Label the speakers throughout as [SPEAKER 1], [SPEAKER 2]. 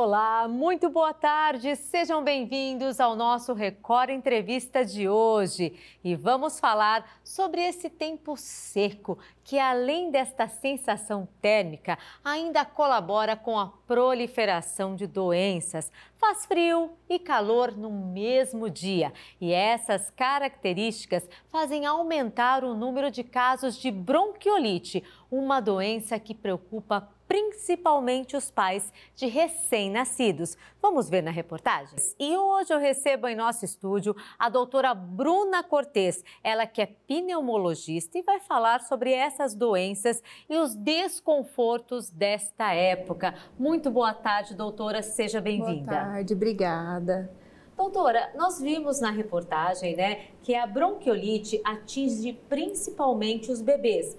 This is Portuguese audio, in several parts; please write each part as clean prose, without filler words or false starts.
[SPEAKER 1] Olá, muito boa tarde, sejam bem-vindos ao nosso Record Entrevista de hoje. E vamos falar sobre esse tempo seco, que além desta sensação térmica, ainda colabora com a proliferação de doenças. Faz frio e calor no mesmo dia. E essas características fazem aumentar o número de casos de bronquiolite, uma doença que preocupa principalmente os pais de recém-nascidos. Vamos ver na reportagem? E hoje eu recebo em nosso estúdio a doutora Bruna Cortez, ela que é pneumologista e vai falar sobre essas doenças e os desconfortos desta época. Muito boa tarde, doutora, seja bem-vinda.
[SPEAKER 2] Boa tarde, obrigada.
[SPEAKER 1] Doutora, nós vimos na reportagem, que a bronquiolite atinge principalmente os bebês.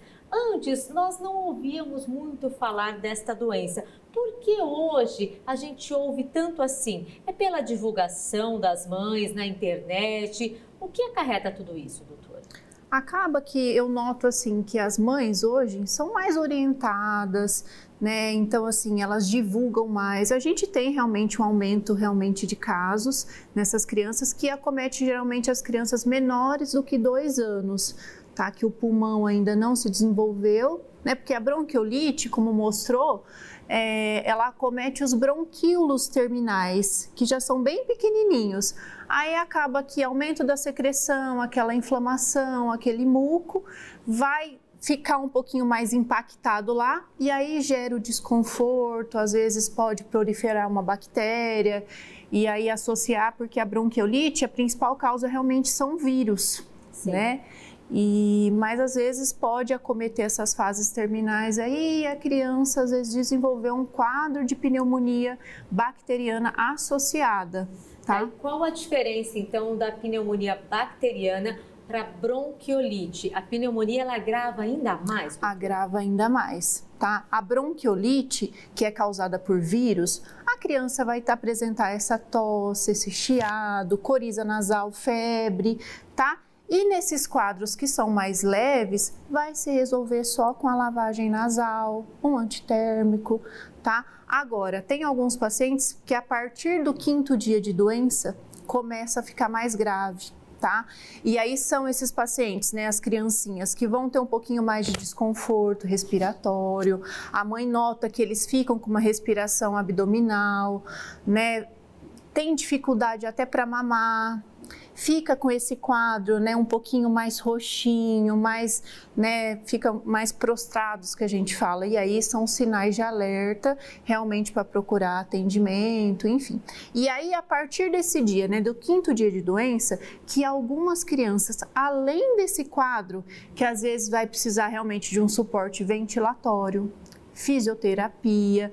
[SPEAKER 1] Antes, nós não ouvíamos muito falar desta doença. Por que hoje a gente ouve tanto assim? É pela divulgação das mães na internet? O que acarreta tudo isso, doutora?
[SPEAKER 2] Acaba que eu noto assim que as mães hoje são mais orientadas, né? Então assim, elas divulgam mais. A gente tem realmente um aumento de casos nessas crianças que acomete geralmente as crianças menores do que 2 anos. Tá, que o pulmão ainda não se desenvolveu, né? Porque a bronquiolite, como mostrou, ela acomete os bronquíolos terminais, que já são bem pequenininhos. Aí acaba que aumento da secreção, aquela inflamação, aquele muco, vai ficar um pouquinho mais impactado lá e aí gera o desconforto, às vezes pode proliferar uma bactéria e aí associar, porque a bronquiolite, a principal causa realmente são vírus, sim, né? Mas às vezes pode acometer essas fases terminais aí e a criança às vezes desenvolver um quadro de pneumonia bacteriana associada, tá?
[SPEAKER 1] E qual a diferença então da pneumonia bacteriana para bronquiolite? A pneumonia ela agrava ainda mais?
[SPEAKER 2] Agrava ainda mais, tá? A bronquiolite, que é causada por vírus, a criança vai apresentar essa tosse, esse chiado, coriza nasal, febre, tá? E nesses quadros que são mais leves, vai se resolver só com a lavagem nasal, um antitérmico, tá? Agora, tem alguns pacientes que a partir do 5º dia de doença, começa a ficar mais grave, tá? E aí são esses pacientes, né, as criancinhas que vão ter um pouquinho mais de desconforto respiratório, a mãe nota que eles ficam com uma respiração abdominal, né? Tem dificuldade até para mamar, fica com esse quadro, né, um pouquinho mais roxinho, mais, né, fica mais prostrados que a gente fala, e aí são sinais de alerta realmente para procurar atendimento, enfim. E aí a partir desse dia, né, do 5º dia de doença, que algumas crianças, além desse quadro, que às vezes vai precisar realmente de um suporte ventilatório, fisioterapia,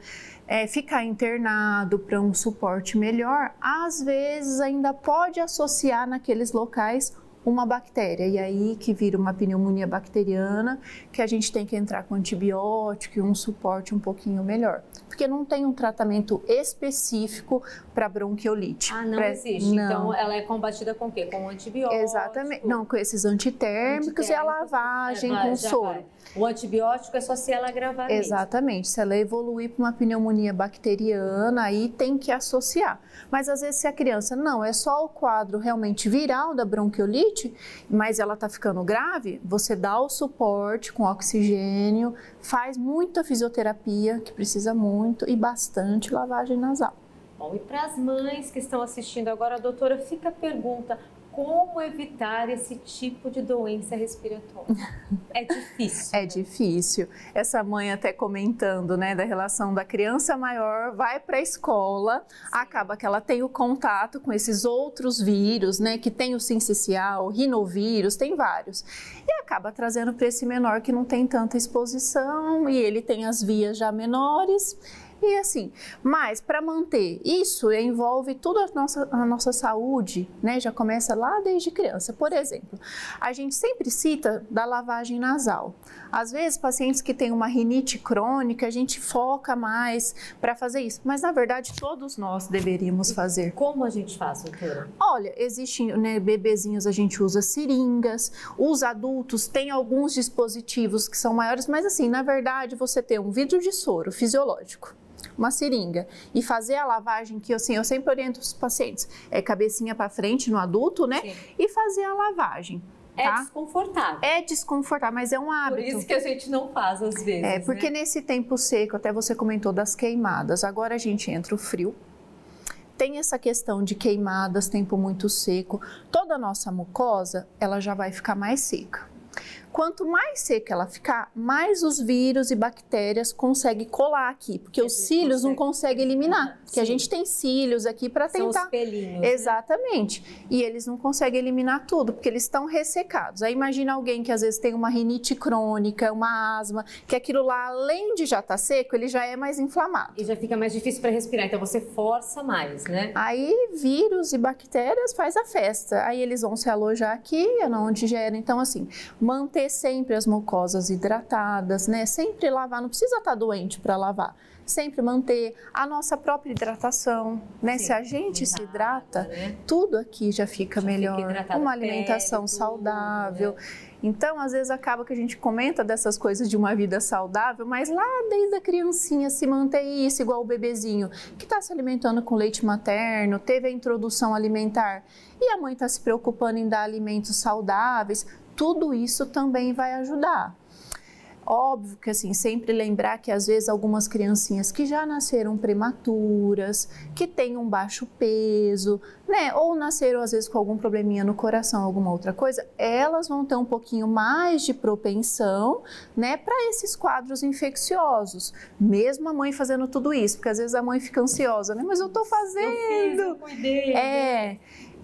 [SPEAKER 2] ficar internado para um suporte melhor, às vezes ainda pode associar naqueles locais uma bactéria, e aí que vira uma pneumonia bacteriana, que a gente tem que entrar com antibiótico e um suporte um pouquinho melhor, porque não tem um tratamento específico para bronquiolite.
[SPEAKER 1] Ah, não existe? Não. Então ela é combatida com o quê? Com antibiótico?
[SPEAKER 2] Exatamente, não, com esses antitérmicos e a lavagem com soro.
[SPEAKER 1] O antibiótico é só se ela agravar mesmo.
[SPEAKER 2] Exatamente, se ela evoluir para uma pneumonia bacteriana, aí tem que associar. Mas às vezes se a criança, não, é só o quadro realmente viral da bronquiolite, mas ela está ficando grave, você dá o suporte com oxigênio, faz muita fisioterapia, que precisa muito, e bastante lavagem nasal.
[SPEAKER 1] Bom, e para as mães que estão assistindo agora, doutora, fica a pergunta: como evitar esse tipo de doença respiratória? É difícil.
[SPEAKER 2] É difícil. Essa mãe até comentando, né, da relação da criança maior, vai para a escola, sim, acaba que ela tem o contato com esses outros vírus, né, que tem o sincicial, o rinovírus, tem vários. E acaba trazendo para esse menor que não tem tanta exposição e ele tem as vias já menores. E assim, mas para manter isso envolve toda a nossa saúde, né? Já começa lá desde criança. Por exemplo, a gente sempre cita da lavagem nasal. Às vezes, pacientes que têm uma rinite crônica, a gente foca mais para fazer isso. Mas, na verdade, todos nós deveríamos fazer.
[SPEAKER 1] Como a gente faz, doutora?
[SPEAKER 2] Olha, existem, né, bebezinhos, a gente usa seringas. Os adultos têm alguns dispositivos que são maiores, mas assim, na verdade, você tem um vidro de soro fisiológico, uma seringa e fazer a lavagem, que assim, eu sempre oriento os pacientes, cabecinha para frente no adulto, né? Sim. E fazer a lavagem.
[SPEAKER 1] É
[SPEAKER 2] tá?
[SPEAKER 1] Desconfortável.
[SPEAKER 2] É desconfortável, mas é um hábito.
[SPEAKER 1] Por isso que a gente não faz às vezes.
[SPEAKER 2] Porque nesse tempo seco, até você comentou das queimadas, agora a gente entra o frio. Tem essa questão de queimadas, tempo muito seco. Toda a nossa mucosa, ela já vai ficar mais seca. Quanto mais seca ela ficar, mais os vírus e bactérias conseguem colar aqui, porque os cílios não conseguem eliminar. Porque a gente tem cílios aqui para tentar.
[SPEAKER 1] São os pelinhos.
[SPEAKER 2] Exatamente. Né? E eles não conseguem eliminar tudo, porque eles estão ressecados. Aí imagina alguém que às vezes tem uma rinite crônica, uma asma, que aquilo lá, além de já estar seco, ele já é mais inflamado.
[SPEAKER 1] E já fica mais difícil para respirar, então você força mais, né?
[SPEAKER 2] Aí vírus e bactérias faz a festa. Aí eles vão se alojar aqui, onde gera. Então assim, manter sempre as mucosas hidratadas, né? Sempre lavar, não precisa estar doente para lavar. Sempre manter a nossa própria hidratação, né? Sim, se a gente se hidrata, né? Tudo aqui já fica melhor. Uma alimentação saudável. Né? Então, às vezes acaba que a gente comenta dessas coisas de uma vida saudável, mas lá desde a criancinha se manter isso, igual o bebezinho, que está se alimentando com leite materno, teve a introdução alimentar e a mãe está se preocupando em dar alimentos saudáveis, tudo isso também vai ajudar. Óbvio que assim, sempre lembrar que às vezes algumas criancinhas que já nasceram prematuras, que têm um baixo peso, né, ou nasceram às vezes com algum probleminha no coração, alguma outra coisa, elas vão ter um pouquinho mais de propensão, né, para esses quadros infecciosos. Mesmo a mãe fazendo tudo isso, porque às vezes a mãe fica ansiosa, né, mas eu tô fazendo.
[SPEAKER 1] Eu cuidei.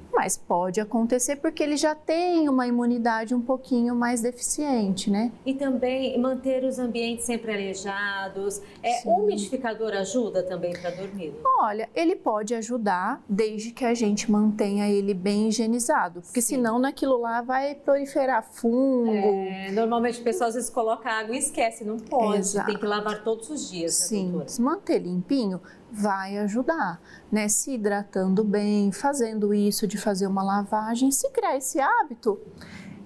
[SPEAKER 2] Mas pode acontecer porque ele já tem uma imunidade um pouquinho mais deficiente, né?
[SPEAKER 1] E também manter os ambientes sempre arejados. O umidificador ajuda também para dormir?
[SPEAKER 2] Olha, ele pode ajudar desde que a gente mantenha ele bem higienizado. Porque senão naquilo lá vai proliferar fungo.
[SPEAKER 1] Normalmente o pessoal às vezes coloca água e esquece, não pode.
[SPEAKER 2] Exato.
[SPEAKER 1] Tem que lavar todos os dias,
[SPEAKER 2] sim,
[SPEAKER 1] né, doutora?
[SPEAKER 2] Manter limpinho vai ajudar, né? Se hidratando bem, fazendo isso de fazer uma lavagem, se criar esse hábito,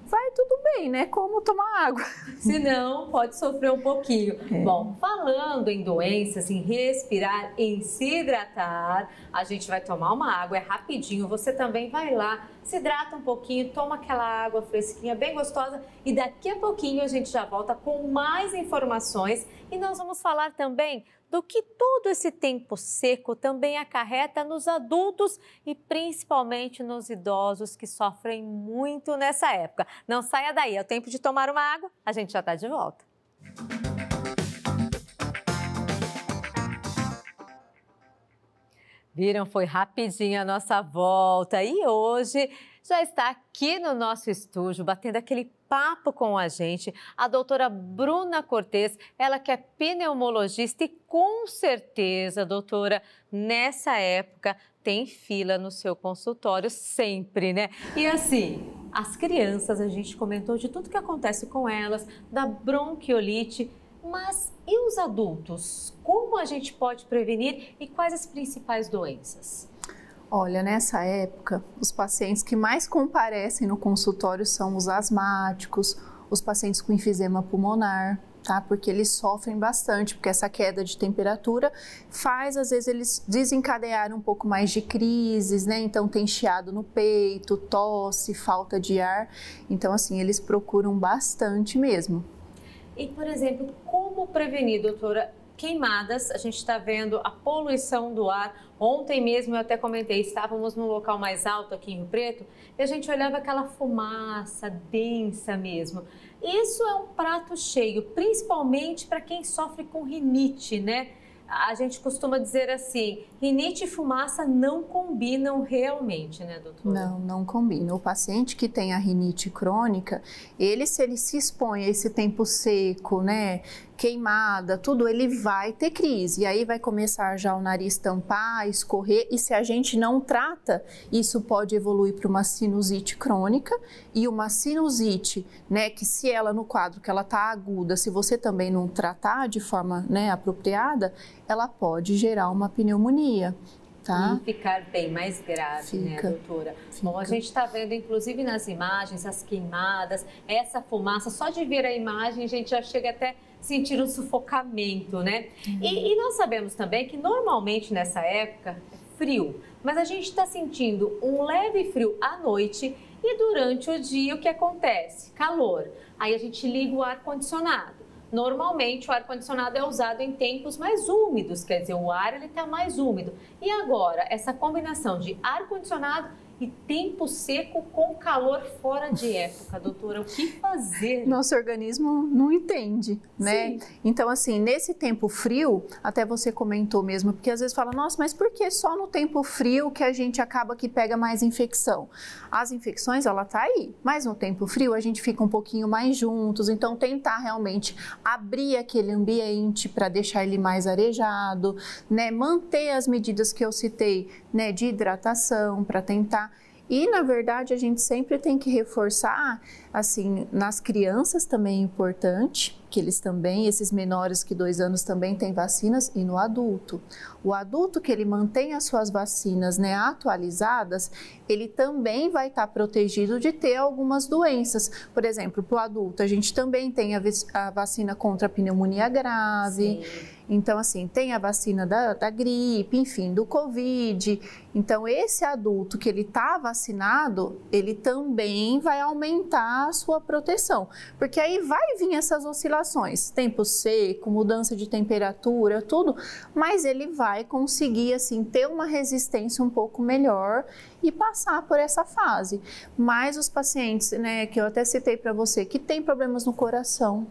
[SPEAKER 2] vai tudo bem, né? Como tomar água.
[SPEAKER 1] Se não, pode sofrer um pouquinho. Bom, falando em doenças, em respirar, em se hidratar, a gente vai tomar uma água, é rapidinho. Você também vai lá, se hidrata um pouquinho, toma aquela água fresquinha, bem gostosa. E daqui a pouquinho a gente já volta com mais informações. E nós vamos falar também do que todo esse tempo seco também acarreta nos adultos e principalmente nos idosos que sofrem muito nessa época. Não saia daí, é o tempo de tomar uma água, a gente já está de volta. Viram? Foi rapidinho a nossa volta e hoje já está aqui no nosso estúdio, batendo aquele papo com a gente, a doutora Bruna Cortez, ela que é pneumologista e com certeza, doutora, nessa época tem fila no seu consultório sempre, né? E assim, as crianças, a gente comentou de tudo que acontece com elas, da bronquiolite, mas e os adultos? Como a gente pode prevenir e quais as principais doenças?
[SPEAKER 2] Olha, nessa época, os pacientes que mais comparecem no consultório são os asmáticos, os pacientes com enfisema pulmonar, tá? Porque eles sofrem bastante, porque essa queda de temperatura faz, às vezes, eles desencadearem um pouco mais de crises, né? Então, tem chiado no peito, tosse, falta de ar. Então, assim, eles procuram bastante mesmo.
[SPEAKER 1] E, por exemplo, como prevenir, doutora? Queimadas, a gente está vendo a poluição do ar. Ontem mesmo eu até comentei, estávamos num local mais alto aqui em Rio Preto e a gente olhava aquela fumaça densa mesmo. Isso é um prato cheio, principalmente para quem sofre com rinite, né? A gente costuma dizer assim, rinite e fumaça não combinam realmente, né, doutora?
[SPEAKER 2] Não combina. O paciente que tem a rinite crônica, se ele se expõe a esse tempo seco, né, queimada, tudo, ele vai ter crise. E aí vai começar já o nariz tampar, escorrer, e se a gente não trata, isso pode evoluir para uma sinusite crônica e uma sinusite, né, que se ela no quadro que ela tá aguda, se você também não tratar de forma, né, apropriada, ela pode gerar uma pneumonia. Tá?
[SPEAKER 1] E ficar bem mais grave, né, doutora? Bom, a gente está vendo, inclusive nas imagens, as queimadas, essa fumaça, só de ver a imagem a gente já chega até sentir um sufocamento, né? E nós sabemos também que normalmente nessa época é frio, mas a gente está sentindo um leve frio à noite e durante o dia o que acontece? Calor. Aí a gente liga o ar-condicionado. Normalmente o ar-condicionado é usado em tempos mais úmidos, quer dizer, o ar está mais úmido. E agora, essa combinação de ar-condicionado e tempo seco com calor fora de época, doutora, o que fazer?
[SPEAKER 2] Nosso organismo não entende, né? Sim. Então, assim, nesse tempo frio, até você comentou mesmo, porque às vezes fala, nossa, mas por que só no tempo frio que a gente acaba que pega mais infecção? As infecções, ela tá aí, mas no tempo frio a gente fica um pouquinho mais juntos, então tentar realmente abrir aquele ambiente para deixar ele mais arejado, né? Manter as medidas que eu citei, né, de hidratação para tentar. E, na verdade, a gente sempre tem que reforçar, assim, nas crianças também é importante, que eles também, esses menores que 2 anos também têm vacinas, e no adulto. O adulto que ele mantém as suas vacinas, né, atualizadas, ele também vai estar protegido de ter algumas doenças. Por exemplo, para o adulto, a gente também tem a vacina contra a pneumonia grave. Sim. Então, assim, tem a vacina da gripe, enfim, do Covid. Então, esse adulto que ele está vacinado, ele também vai aumentar a sua proteção. Porque aí vai vir essas oscilações, tempo seco, mudança de temperatura, tudo, mas ele vai conseguir, assim, ter uma resistência um pouco melhor e passar por essa fase. Mas os pacientes, né, que eu até citei para você, que tem problemas no coração,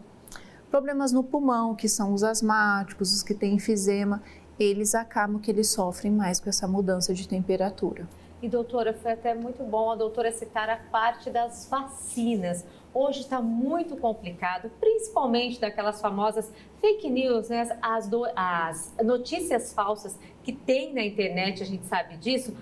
[SPEAKER 2] problemas no pulmão, que são os asmáticos, os que têm enfisema, eles acabam que eles sofrem mais com essa mudança de temperatura.
[SPEAKER 1] E doutora, foi até muito bom a doutora citar a parte das vacinas. Hoje está muito complicado, principalmente daquelas famosas fake news, né? As notícias falsas que tem na internet, a gente sabe disso.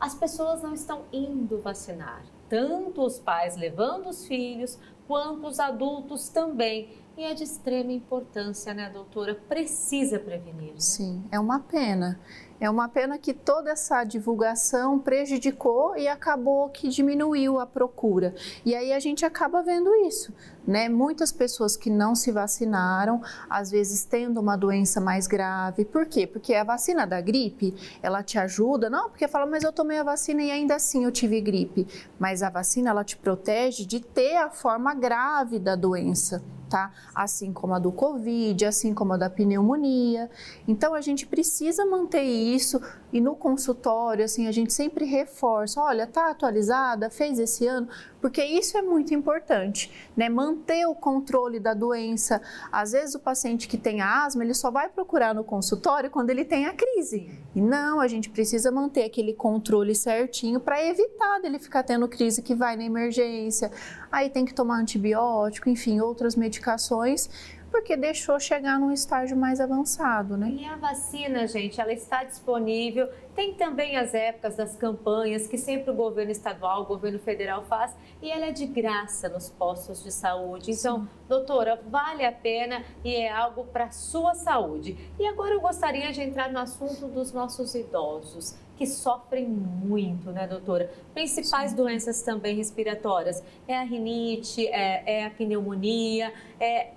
[SPEAKER 1] As pessoas não estão indo vacinar, tanto os pais levando os filhos, quanto os adultos também. E é de extrema importância, né, doutora? Precisa prevenir, né?
[SPEAKER 2] Sim, é uma pena. É uma pena que toda essa divulgação prejudicou e acabou que diminuiu a procura. E aí a gente acaba vendo isso, né? Muitas pessoas que não se vacinaram, às vezes tendo uma doença mais grave. Por quê? Porque a vacina da gripe, ela te ajuda, não, porque fala, mas eu tomei a vacina e ainda assim eu tive gripe. Mas a vacina, ela te protege de ter a forma grave da doença. Tá? Assim como a do Covid, assim como a da pneumonia. Então, a gente precisa manter isso e no consultório, assim, a gente sempre reforça, olha, tá atualizada, fez esse ano, porque isso é muito importante, né? Manter o controle da doença. Às vezes, o paciente que tem asma, ele só vai procurar no consultório quando ele tem a crise. E não, a gente precisa manter aquele controle certinho para evitar dele ficar tendo crise que vai na emergência. Aí tem que tomar antibiótico, enfim, outras medicações, porque deixou chegar num estágio mais avançado, né?
[SPEAKER 1] E a vacina, gente, ela está disponível. Tem também as épocas das campanhas que sempre o governo estadual, o governo federal faz, e ela é de graça nos postos de saúde. Então, doutora, vale a pena e é algo para a sua saúde. E agora eu gostaria de entrar no assunto dos nossos idosos, que sofrem muito, né, doutora? Principais doenças também respiratórias, é a rinite, é a pneumonia,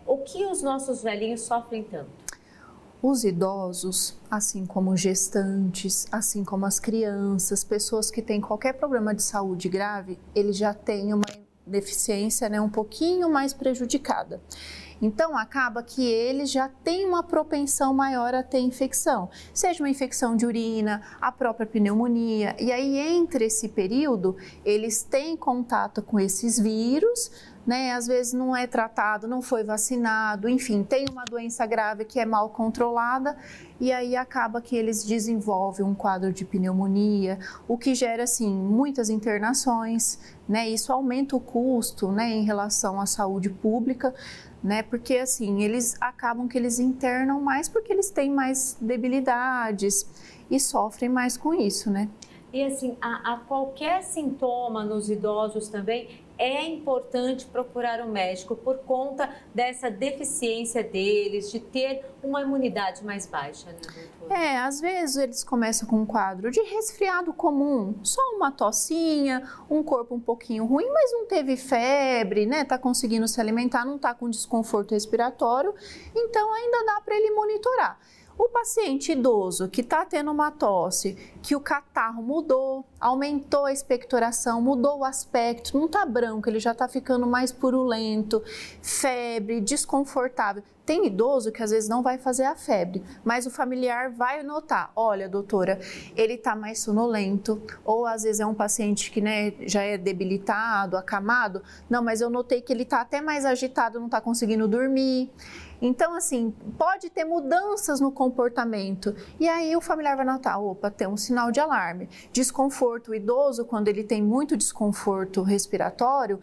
[SPEAKER 1] o que os nossos velhinhos sofrem tanto?
[SPEAKER 2] Os idosos, assim como gestantes, assim como as crianças, pessoas que têm qualquer problema de saúde grave, eles já têm uma deficiência, né, um pouquinho mais prejudicada. Então, acaba que eles já têm uma propensão maior a ter infecção, seja uma infecção de urina, a própria pneumonia. E aí, entre esse período, eles têm contato com esses vírus, né? Às vezes não é tratado, não foi vacinado, enfim, tem uma doença grave que é mal controlada e aí acaba que eles desenvolvem um quadro de pneumonia, o que gera, assim, muitas internações, né? Isso aumenta o custo, né, em relação à saúde pública, né? Porque, assim, eles acabam que eles internam mais porque eles têm mais debilidades e sofrem mais com isso, né?
[SPEAKER 1] E assim, a qualquer sintoma nos idosos também, é importante procurar um médico por conta dessa deficiência deles, de ter uma imunidade mais baixa, né, doutora?
[SPEAKER 2] Às vezes eles começam com um quadro de resfriado comum, só uma tossinha, um corpo um pouquinho ruim, mas não teve febre, né? Tá conseguindo se alimentar, não tá com desconforto respiratório, então ainda dá para ele monitorar. O paciente idoso que está tendo uma tosse, que o catarro mudou, aumentou a expectoração, mudou o aspecto, não está branco, ele já está ficando mais purulento, febre, desconfortável. Tem idoso que às vezes não vai fazer a febre, mas o familiar vai notar, olha, doutora, ele está mais sonolento, ou às vezes é um paciente que, né, já é debilitado, acamado, não, mas eu notei que ele está até mais agitado, não está conseguindo dormir. Então, assim, pode ter mudanças no comportamento e aí o familiar vai notar, opa, tem um sinal de alarme. Desconforto, o idoso, quando ele tem muito desconforto respiratório,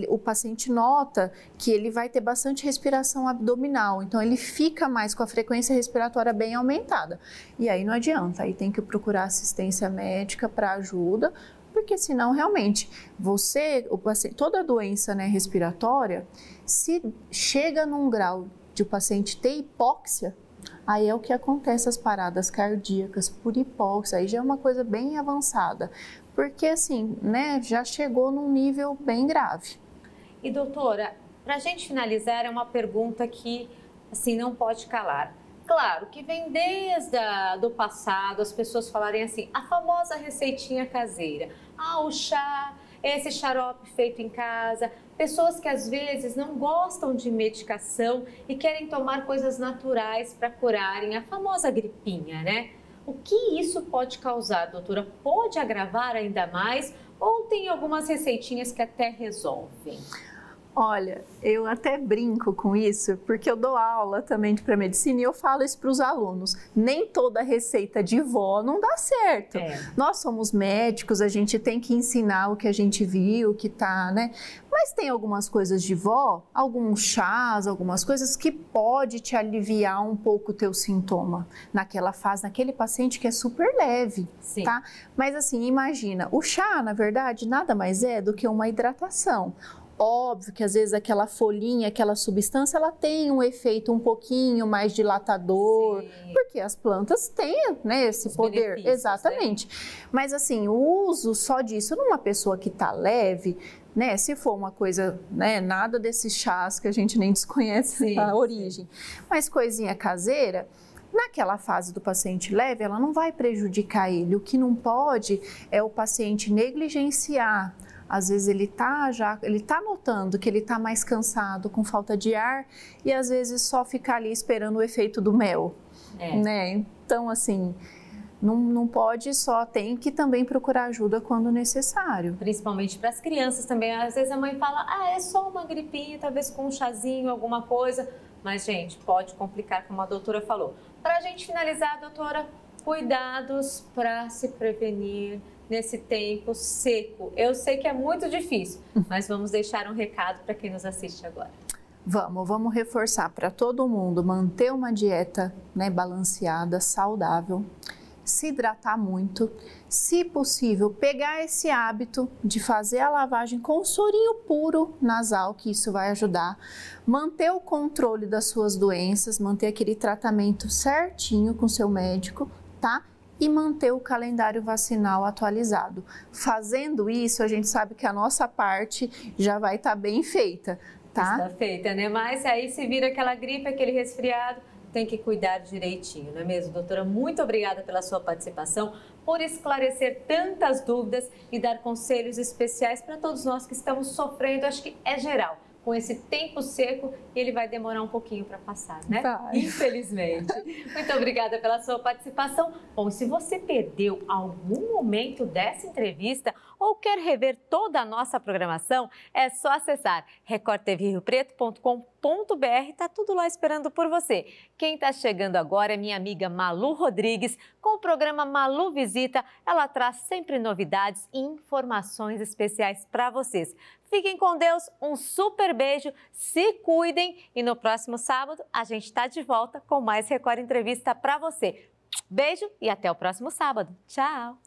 [SPEAKER 2] o paciente nota que ele vai ter bastante respiração abdominal, então ele fica mais com a frequência respiratória bem aumentada. E aí não adianta, aí tem que procurar assistência médica para ajuda, porque senão realmente toda doença, né, respiratória, se chega num grau de o paciente ter hipóxia, aí é o que acontece, as paradas cardíacas por hipóxia, aí já é uma coisa bem avançada, porque assim, né, já chegou num nível bem grave.
[SPEAKER 1] E doutora, para a gente finalizar, é uma pergunta que assim não pode calar. Claro que vem desde do passado as pessoas falarem assim, a famosa receitinha caseira, o chá, esse xarope feito em casa, pessoas que às vezes não gostam de medicação e querem tomar coisas naturais para curarem a famosa gripinha, né? O que isso pode causar, doutora? Pode agravar ainda mais ou tem algumas receitinhas que até resolvem?
[SPEAKER 2] Olha, eu até brinco com isso, porque eu dou aula também de pré-medicina e eu falo isso para os alunos. Nem toda receita de vó não dá certo. Nós somos médicos, a gente tem que ensinar o que a gente viu, o que tá, né? Mas tem algumas coisas de vó, alguns chás, algumas coisas que pode te aliviar um pouco o teu sintoma naquela fase, naquele paciente que é super leve,
[SPEAKER 1] sim,
[SPEAKER 2] tá? Mas assim, imagina, o chá, na verdade, nada mais é do que uma hidratação. Óbvio que às vezes aquela folhinha, aquela substância, ela tem um efeito um pouquinho mais dilatador, sim, porque as plantas têm, né, esse poder. Exatamente. Né? Mas assim, o uso só disso numa pessoa que está leve, né, se for uma coisa, né, nada desses chás que a gente nem desconhece, sim, a origem, sim, mas coisinha caseira, naquela fase do paciente leve, ela não vai prejudicar ele. O que não pode é o paciente negligenciar. Às vezes ele tá notando que ele tá mais cansado, com falta de ar, e às vezes só ficar ali esperando o efeito do mel, né? Então, assim, não pode só, tem que também procurar ajuda quando necessário.
[SPEAKER 1] Principalmente para as crianças também. Às vezes a mãe fala, é só uma gripinha, talvez com um chazinho, alguma coisa. Mas, gente, pode complicar, como a doutora falou. Para a gente finalizar, doutora, cuidados para se prevenir nesse tempo seco. Eu sei que é muito difícil, mas vamos deixar um recado para quem nos assiste agora.
[SPEAKER 2] Vamos reforçar para todo mundo, manter uma dieta, né, balanceada, saudável, se hidratar muito, se possível, pegar esse hábito de fazer a lavagem com sorinho puro nasal, que isso vai ajudar, manter o controle das suas doenças, manter aquele tratamento certinho com seu médico, tá? E manter o calendário vacinal atualizado. Fazendo isso, a gente sabe que a nossa parte já vai estar bem feita, tá?
[SPEAKER 1] Está feita, né? Mas aí se vira aquela gripe, aquele resfriado, tem que cuidar direitinho, não é mesmo, doutora? Muito obrigada pela sua participação, por esclarecer tantas dúvidas e dar conselhos especiais para todos nós que estamos sofrendo, acho que é geral, com esse tempo seco, e ele vai demorar um pouquinho para passar, né?
[SPEAKER 2] Vai.
[SPEAKER 1] Infelizmente. Muito obrigada pela sua participação. Bom, se você perdeu algum momento dessa entrevista ou quer rever toda a nossa programação, é só acessar recordtvRiopreto.com.br, tá tudo lá esperando por você. Quem está chegando agora é minha amiga Malu Rodrigues, com o programa Malu Visita. Ela traz sempre novidades e informações especiais para vocês. Fiquem com Deus, um super beijo, se cuidem e no próximo sábado a gente está de volta com mais Record Entrevista para você. Beijo e até o próximo sábado. Tchau!